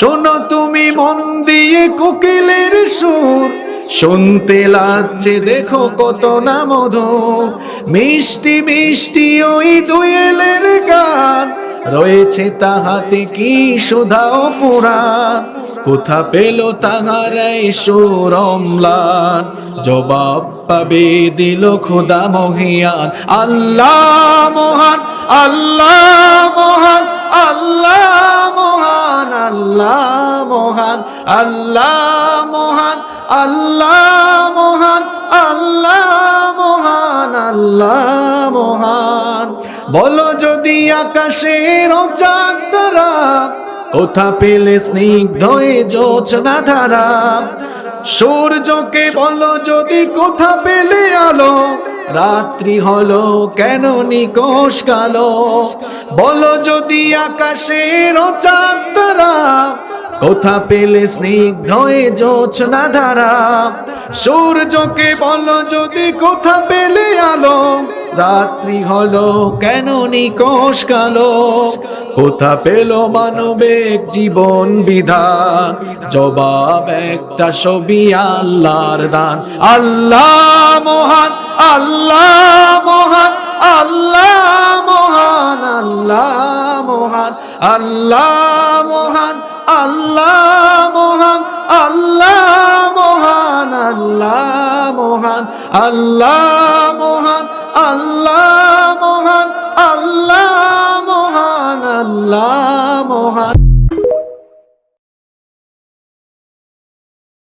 শোনো তুমি মন দিয়ে কোকিলের সুর, শুনতে লাগছে দেখো কত না মধুর। মিষ্টি মিষ্টি ওই দোয়েলের গান, রয়েছে তাহাতে কি সুধা ও ফুরান। কোথা পেল তাহারাই সুর অম্লান, জবাব পাবে দিল খোদা মহিয়ান। আল্লাহ মহান, আল্লাহ মহান, আল্লাহ মহান, আল্লাহ মহান, আল্লাহ মহান, আল্লাহ মহান, আল্লাহ মহান, আল্লাহ মহান। বলো যদি আকাশের চাঁদ তারা, কোথা পেলে স্নিগ্ধ এ জোছনা ধারা। সূর্যকে বলো যদি কোথা পেলে আলো, রাত্রি হলো কেন নিকষ কালো। বলো যদি আকাশের চাঁদ তারা, কোথা পেলে স্নিগ্ধ এ জোছনা ধারা। সূর্যকে বলো যদি কোথা পেলে আলো, রাত্রি হলো কেন নিকষ কালো। কোথা পেল মানবিক জীবন বিধান, জবাব একটা ছবি আল্লাহর দান। আল্লাহ মহান, আল্লাহ মহান, আল্লাহ মহান, আল্লাহ মহান, আল্লাহ মহান, আল্লাহ মহান, আল্লাহ মহান, আল্লাহ মহান, আল্লাহ মহান, আল্লাহ মহান, আল্লাহ মহান, আল্লাহ মহান।